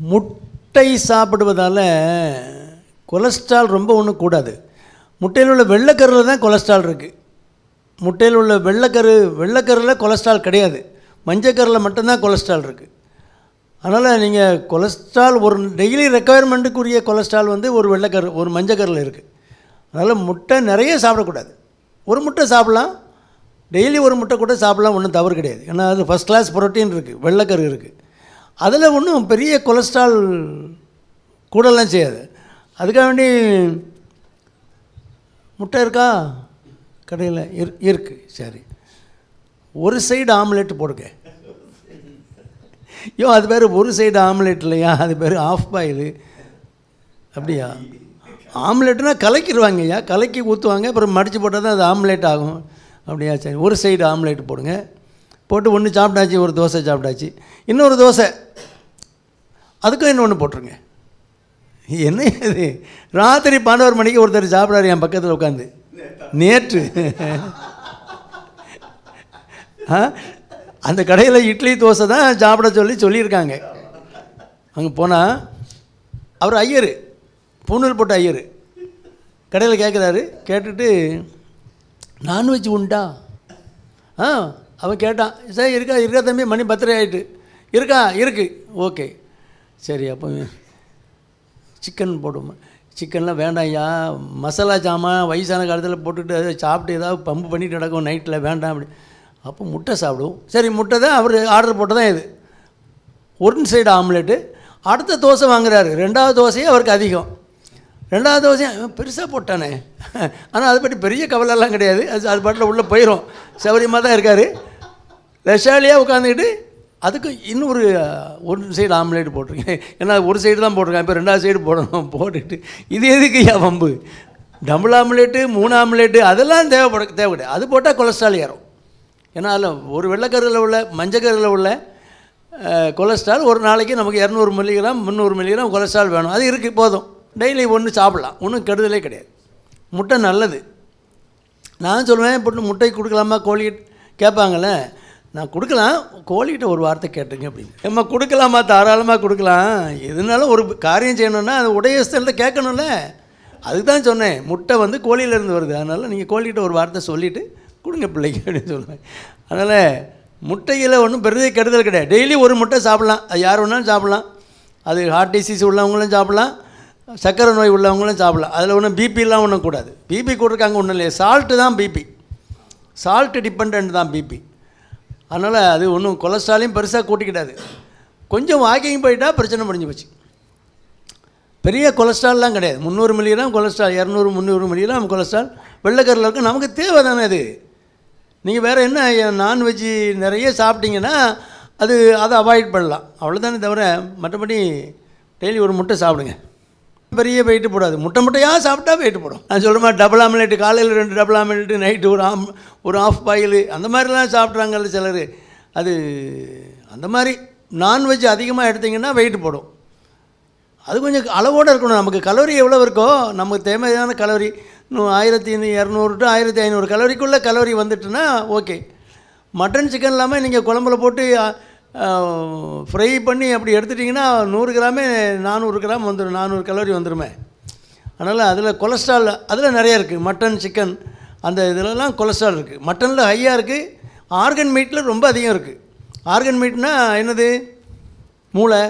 முட்டை சாப்பிடுவதால் கொலஸ்ட்ரால் ரொம்ப ஒன்றும் கூடாது. முட்டையில் உள்ள வெள்ளைக்கருவில் தான் கொலஸ்ட்ரால் இருக்குது. முட்டையில் உள்ள வெள்ளைக்கருவில் கொலஸ்ட்ரால் கிடையாது, மஞ்சக்கருவில் மட்டும்தான் கொலஸ்ட்ரால் இருக்குது. அதனால் நீங்கள் கொலஸ்ட்ரால் ஒரு டெய்லி ரெக்குயர்மெண்ட்டுக்குரிய கொலஸ்ட்ரால் வந்து ஒரு வெள்ளைக்கரு ஒரு மஞ்சக்கருவில் இருக்குது. அதனால் முட்டை நிறைய சாப்பிடக்கூடாது. ஒரு முட்டை சாப்பிட்லாம், டெய்லி ஒரு முட்டை கூட சாப்பிட்லாம், ஒன்றும் தவறு கிடையாது. ஏன்னா அது ஃபஸ்ட் கிளாஸ் புரோட்டீன் இருக்குது, வெள்ளைக்கரு இருக்குது. அதில் ஒன்றும் பெரிய கொலஸ்ட்ரால் கூடலாம் செய்யாது. அதுக்காக வேண்டி முட்டை இருக்கா கடையில் இருக்குது, சரி ஒரு சைடு ஆம்லெட் போடுங்க. அது பேர் ஒரு சைடு ஆம்லெட் இல்லையா, அது பேர் ஆஃப் பாயில். அப்படியா? ஆம்லெட்னா கலக்கிடுவாங்க ஐயா, கலக்கி ஊற்றுவாங்க, அப்புறம் மடித்து போட்டால் தான் அது ஆம்லேட் ஆகும். அப்படியா? சரி ஒரு சைடு ஆம்லேட் போடுங்க. போட்டு ஒன்று சாப்பிட்டாச்சு, ஒரு தோசை சாப்பிட்டாச்சு, இன்னொரு தோசை அதுக்கும் இன்னொன்று போட்டுருங்க. என்ன இது, ராத்திரி 12 மணிக்கு ஒருத்தர் சாப்பிட்றாரு என் பக்கத்தில் உட்காந்து நேற்று. அந்த கடையில் இட்லி தோசை தான் சாப்பிட சொல்லியிருக்காங்க. அங்கே போனால் அவர் ஐயர், பூணூல் போட்ட ஐயர், கடையில் கேட்குறாரு. கேட்டுட்டு நான்வெஜ் உண்டா? அவன் கேட்டான், சார் இருக்கா தம்பி, மணி 10 ஆகிட்டு. இருக்கா? இருக்குது. ஓகே சரி, அப்போ சிக்கன் போடுவோம். சிக்கன்லாம் வேண்டாம் ஐயா, மசாலா ஜாமான் வயசான காலத்தில் போட்டுட்டு அதை சாப்பிட்டு ஏதாவது பம்பு பண்ணிட்டு நடக்கும் நைட்டில், வேண்டாம் அப்படி. அப்போ முட்டை சாப்பிடுவோம். சரி முட்டை தான் அவர் ஆர்டர் போட்டு தான் இது. ஒரு சைடு ஆம்லெட்டு. அடுத்த தோசை வாங்குறாரு, 2வது தோசையே அவருக்கு அதிகம். 2வது தோசையை பெருசாக போட்டானே. ஆனால் அதை பற்றி பெரிய கவலைலாம் கிடையாது, அது பாட்டில் உள்ளே போயிடும், சௌரியமாக தான் இருக்கார். லெஷாலியாக உட்காந்துக்கிட்டு அதுக்கு இன்னொரு ஒரு சைடு ஆம்லேட் போட்டிருக்கேன். ஏன்னா ஒரு சைடு தான் போட்டிருக்கேன், இப்போ 2வது சைடு போடணும். போட்டுட்டு இது எதுக்கு வம்பு, டபுள் ஆம்லேட்டு 3 ஆம்லேட்டு அதெல்லாம் தேவைப்படாது. அது போட்டால் கொலஸ்ட்ரால் ஏறும். ஏன்னா அதில் ஒரு வெள்ளைக்கருவில் உள்ள மஞ்சக்கருவில் உள்ள கொலஸ்ட்ரால் ஒரு நாளைக்கு நமக்கு 200 மில்லிகிராம் 300 மில்லிகிராம் கொலஸ்ட்ரால் வேணும். அது இருக்குது, போதும். டெய்லி ஒன்று சாப்பிட்லாம், ஒன்றும் கெடுதலே கிடையாது. முட்டை நல்லது. நான் சொல்லுவேன், இப்போ முட்டை கொடுக்கலாமா கோழி கேட்பாங்களே, நான் கொடுக்கலாம், கோழிகிட்ட ஒரு வார்த்தை கேட்டுங்க அப்படின்னு. நம்ம கொடுக்கலாமா, தாராளமாக கொடுக்கலாம். எதுனாலும் ஒரு காரியம் செய்யணுன்னா அது உடையஸ்தல்கிட்ட கேட்கணும்ல, அதுக்கு தான் சொன்னேன். முட்டை வந்து கோழியிலேருந்து வருது, அதனால் நீங்கள் கோழிகிட்ட ஒரு வார்த்தை சொல்லிவிட்டு கொடுங்க பிள்ளைக்கு அப்படின்னு சொல்லுவேன். அதனால் முட்டையில் ஒன்றும் பெரிய கெடுதல் கிடையாது. டெய்லி ஒரு முட்டை சாப்பிட்லாம், அது யார் வேணாலும் சாப்பிட்லாம். அது ஹார்ட் டிசீஸ் உள்ளவங்களும் சாப்பிட்லாம், சர்க்கரை நோய் உள்ளவங்களும் சாப்பிட்லாம். அதில் ஒன்றும் பிபிலாம் ஒன்றும் கூடாது. பிபி கூடுறக்காங்க ஒன்றும் இல்லையா, சால்ட்டு தான் பிபி, சால்ட்டு டிபெண்ட் தான் பிபி. அதனால் அது ஒன்றும் கொலஸ்ட்ராலையும் பெருசாக கூட்டிக்கிடாது. கொஞ்சம் வாக்கிங் போயிட்டால் பிரச்சனை முடிஞ்சு போச்சு. பெரிய கொலஸ்ட்ரால்லாம் கிடையாது. 300 மில்லிகிராம் கொலஸ்ட்ரால், 200 300 மில்லிகிராம் கொலஸ்ட்ரால் வெள்ளைக்கரில் இருக்குது. நமக்கு தேவை தானே அது. நீங்கள் வேறு என்ன நான்வெஜ்ஜு நிறைய சாப்பிட்டீங்கன்னா அதை அவாய்ட் பண்ணலாம், அவ்வளோதானே தவிர மற்றபடி டெய்லி ஒரு முட்டை சாப்பிடுங்க. பெரிய வெயிட்டு போடாது, முட்டையாக சாப்பிட்டா வெயிட்டு போடும். நான் சொல்கிற மாதிரி டபுள் ஆம்லேட்டு, காலையில் 2 டபுள் ஆம்லேட்டு, நைட்டு ஒரு ஆஃப் பாயில், அந்த மாதிரிலாம் சாப்பிட்றாங்கல்ல சிலர். அது அந்த மாதிரி நான்வெஜ் அதிகமாக எடுத்திங்கன்னா வெயிட்டு போடும். அது கொஞ்சம் அளவோடு இருக்கணும். நமக்கு கலோரி எவ்வளோ இருக்கோ, நமக்கு தேவையான கலோரி 1200 to 1500 கலோரிக்குள்ளே கலோரி வந்துட்டுன்னா ஓகே. மட்டன் சிக்கன் இல்லாமல் நீங்கள் குழம்புல போட்டு ஃப்ரை பண்ணி அப்படி எடுத்துட்டிங்கன்னா 100 கிராமே 400 கிராம் வந்துடும், 400 கலோரி வந்துடுமே. அதனால் அதில் கொலஸ்ட்ரால் அதில் நிறையா இருக்குது. மட்டன் சிக்கன் அந்த இதிலலாம் கொலஸ்ட்ரால் இருக்குது. மட்டனில் ஹையாக இருக்குது, ஆர்கன் மீட்டில் ரொம்ப அதிகம் இருக்குது. ஆர்கன் மீட்னால் என்னது, மூளை,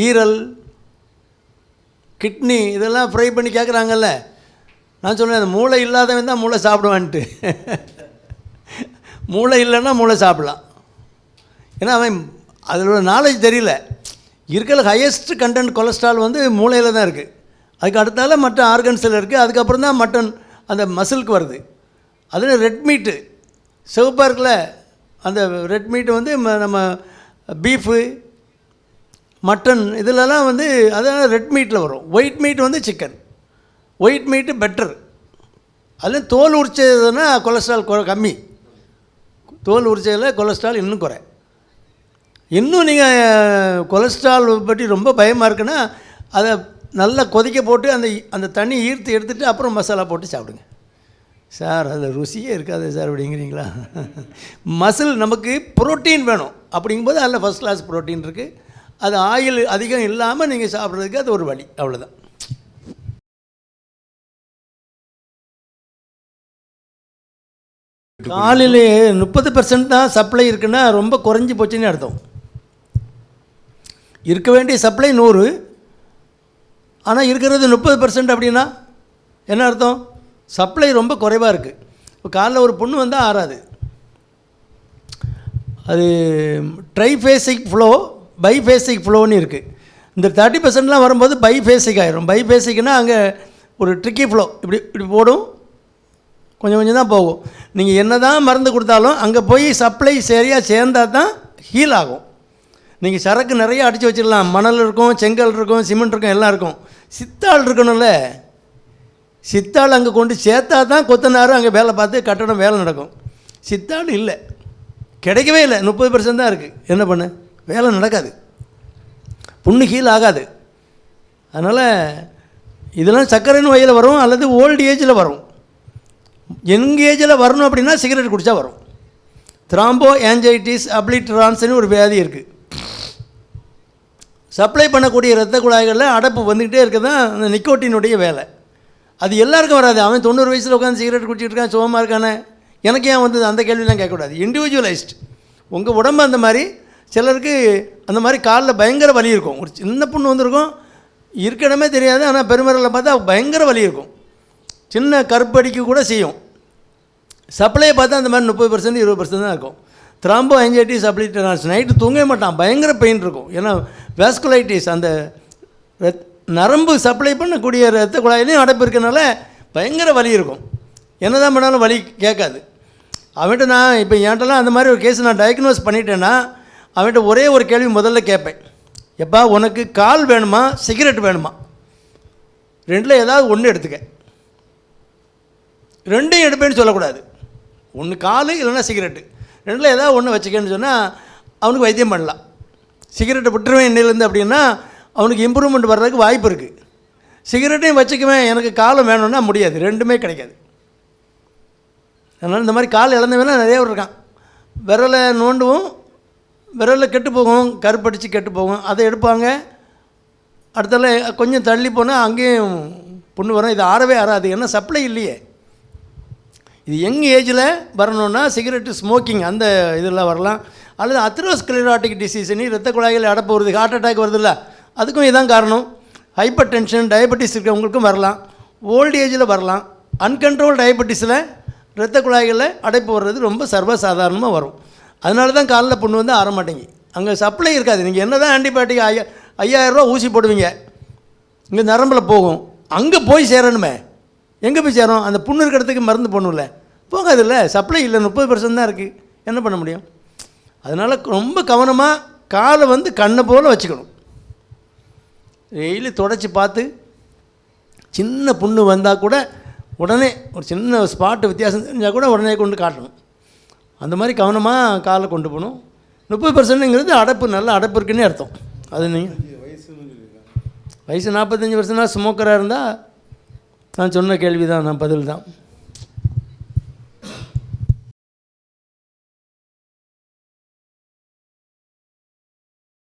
ஈரல், கிட்னி, இதெல்லாம் ஃப்ரை பண்ணி கேட்குறாங்கல்ல. நான் சொல்லுவேன், அந்த மூளை இல்லாதவன் தான் மூளை சாப்பிடுவான்ட்டு. மூளை இல்லைன்னா மூளை சாப்பிடலாம். ஏன்னா அவன் அதில் நாலேஜ் தெரியல. இருக்கிற ஹையஸ்ட் கண்டென்ட் கொலஸ்ட்ரால் வந்து மூளையில் தான் இருக்குது. அதுக்கு அடுத்தால மற்ற ஆர்கன்ஸில் இருக்குது. அதுக்கப்புறம் தான் மட்டன் அந்த மசிலுக்கு வருது. அதில் ரெட் மீட்டு சிவப்பாக இருக்குல்ல, அந்த ரெட் மீட்டு வந்து நம்ம பீஃபு மட்டன் இதிலலாம் வந்து அதெல்லாம் ரெட் மீட்டில் வரும். ஒயிட் மீட் வந்து சிக்கன். ஒயிட் மீட்டு பெட்டர். அதில் தோல் உரிச்சதுன்னா கொலஸ்ட்ரால் கம்மி. தோல் உரிச்சதில் கொலஸ்ட்ரால் இன்னும் குறை. இன்னும் நீங்கள் கொலஸ்ட்ரால் பற்றி ரொம்ப பயமாக இருக்குன்னா அதை நல்லா கொதிக்க போட்டு அந்த தண்ணி ஈர்த்து எடுத்துகிட்டு அப்புறம் மசாலா போட்டு சாப்பிடுங்க. சார் அதில் ருசியே இருக்காது சார் அப்படிங்கிறீங்களா? மசில் நமக்கு புரோட்டீன் வேணும். அப்படிங்கும்போது அதில் ஃபஸ்ட் கிளாஸ் புரோட்டீன் இருக்குது. அது ஆயில் அதிகம் இல்லாமல் நீங்கள் சாப்பிட்றதுக்கு அது ஒரு வழி, அவ்வளோதான். காலையிலே 30% தான் சப்ளை இருக்குன்னா ரொம்ப குறைஞ்சி போச்சுன்னு அர்த்தம். இருக்க வேண்டிய சப்ளை 100, ஆனால் இருக்கிறது 30% அப்படின்னா என்ன அர்த்தம்? சப்ளை ரொம்ப குறைவாக இருக்குது. இப்போ காலைல ஒரு பொண்ணு வந்தால் ஆறாது. அது ட்ரைஃபேசிக் ஃப்ளோ, பைஃபேசிக் ஃப்ளோன்னு இருக்குது. இந்த 30%லாம் வரும்போது பைஃபேசிக் ஆகிரும். பைஃபேசிக்னால் அங்கே ஒரு ட்ரிக்கி ஃப்ளோ, இப்படி இப்படி போடும், கொஞ்சம் கொஞ்சம் தான் போகும். நீங்கள் என்ன தான் மருந்து கொடுத்தாலும் அங்கே போய் சப்ளை சரியாக சேர்ந்தால் தான் ஹீல் ஆகும். நீங்கள் சரக்கு நிறைய அடித்து வச்சிடலாம், மணல் இருக்கும், செங்கல் இருக்கும், சிமெண்ட் இருக்கும், எல்லாம் இருக்கும். சித்தாள் இருக்கணும்ல, சித்தாள் அங்கே கொண்டு சேர்த்தா தான் கொத்தனாரும் அங்கே வேலை பார்த்து கட்டடம் வேலை நடக்கும். சித்தாள் இல்லை, கிடைக்கவே இல்லை, 30% தான் இருக்குது. என்ன பண்ணு, வேலை நடக்காது, புண்ணு ஹீல் ஆகாது. அதனால் இதெல்லாம் சர்க்கரை நோயில் வரும் அல்லது ஓல்டு ஏஜில் வரும். யங் ஏஜில் வரணும் அப்படின்னா சிகரெட் குடித்தா வரும். த்ராம்போ ஆஞ்சைட்டிஸ் அப்ளிட்ரான்ஸ்னு ஒரு வியாதி இருக்குது. சப்ளை பண்ணக்கூடிய இரத்த குழாய்களில் அடைப்பு வந்துக்கிட்டே இருக்குது தான் அந்த நிக்கோட்டினுடைய வேலை. அது எல்லாருக்கும் வராது. அவன் 90 வயசில் உட்காந்து சிகரெட் குடிச்சிட்டு இருக்கான், சுகமாக இருக்கானே, எனக்கு ஏன் வந்தது, அந்த கேள்விலாம் கேட்கக்கூடாது. இண்டிவிஜுவலைஸ்ட். உங்கள் உடம்பு அந்த மாதிரி. சிலருக்கு அந்த மாதிரி காலில் பயங்கர வலி இருக்கும். ஒரு சின்ன புண்ணு வந்திருக்கும், இருக்கணுமே தெரியாது, ஆனால் பெருமரில் பார்த்தா பயங்கர வலி இருக்கும், சின்ன கருப்படிக்கு கூட செய்யும். சப்ளையை பார்த்தா அந்த மாதிரி 30% 20% தான் இருக்கும். த்ராம்போ ஆஞ்சைட்டிஸ் அப்ளிட்ரான்ஸ், நைட்டு தூங்கவே மாட்டான், பயங்கர பெயின் இருக்கும். ஏன்னா வேஸ்குலைட்டிஸ், அந்த நரம்பு சப்ளை பண்ணக்கூடிய ரத்த குழாயிலையும் அடைப்பு இருக்கனால பயங்கர வலி இருக்கும். என்ன தான் பண்ணாலும் வலி கேட்காது. அவன்கிட்ட நான் இப்போ என்கிட்டலாம் அந்த மாதிரி ஒரு கேஸ் நான் டயக்னோஸ் பண்ணிட்டேன்னா அவன்கிட்ட ஒரே ஒரு கேள்வி முதல்ல கேட்பேன், எப்பா உனக்கு கால் வேணுமா சிகரெட் வேணுமா, ரெண்டில் ஏதாவது ஒன்று எடுத்துக்க. ரெண்டையும் எடுப்பேன்னு சொல்லக்கூடாது. ஒன்று கால் இல்லைன்னா சிகரெட்டு, ரெண்டில் ஏதாவது ஒன்று வச்சுக்கன்னு சொன்னால் அவனுக்கு வைத்தியம் பண்ணலாம். சிகரெட்டை விட்டுருவேன் இன்னிலேருந்து அப்படின்னா அவனுக்கு இம்ப்ரூவ்மெண்ட் வர்றதுக்கு வாய்ப்பு இருக்குது. சிகரெட்டையும் வச்சுக்குவேன் எனக்கு காலம் வேணும்னா முடியாது, ரெண்டுமே கிடைக்காது. அதனால் இந்த மாதிரி கால் இழந்தவனா நிறைய பேர் இருக்கான். விரலை நோண்டுவோம், விரலில் கெட்டு போகும், கருப்படித்து கெட்டு போகும், அதை எடுப்பாங்க. அடுத்தால கொஞ்சம் தள்ளி போனால் அங்கேயும் புண்ணு வரும். இது ஆறவே ஆறாது, ஏன்னா சப்ளை இல்லையே. இது யங் ஏஜில் வரணுன்னா சிகரெட்டு ஸ்மோக்கிங் அந்த இதெல்லாம் வரலாம். அல்லது அத்ரோஸ்க்ளெரோட்டிக் டிசீஸ்னு இரத்த குழாய்கள் அடைப்பு வருது, ஹார்ட் அட்டாக் வருதில்ல, அதுக்கும் இதான் காரணம். ஹைப்பர் டென்ஷன் டயபெட்டிஸ் இருக்கிறவங்களுக்கும் வரலாம், ஓல்டு ஏஜில் வரலாம். அன்கண்ட்ரோல் டயபெட்டிஸில் இரத்த குழாய்களில் அடைப்பு வர்றது ரொம்ப சர்வசாதாரணமாக வரும். அதனால தான் காலில் புண்ணு வந்து ஆற மாட்டேங்கி. அங்கே சப்ளை இருக்காது. நீங்கள் என்ன தான் ஆன்டிபயோட்டிக் 5000 ரூபா ஊசி போடுவீங்க, இங்கே நரம்பில் போகும், அங்கே போய் சேரணுமே, எங்கே போய் சேரும்? அந்த புண்ணு இருக்கிறதுக்கு மருந்து போடணும்ல, போகாது இல்லை, சப்ளை இல்லை, 30% தான் இருக்குது, என்ன பண்ண முடியும்? அதனால் ரொம்ப கவனமாக காலை வந்து கண்ணை போல் வச்சுக்கணும். டெய்லி தொடச்சி பார்த்து சின்ன புண்ணு வந்தால் கூட உடனே ஒரு சின்ன ஸ்பாட்டு வித்தியாசம் தெரிஞ்சால் கூட உடனே கொண்டு காட்டணும். அந்த மாதிரி கவனமாக காலை கொண்டு போகணும். 30%ங்கிறது அடைப்பு, நல்ல அடைப்பு இருக்குன்னே அர்த்தம். அது நீங்கள் வயசு 45 வருஷம்னா ஸ்மோக்கராக இருந்தால் நான் சொன்ன கேள்வி தான், நான் பதில் தான்.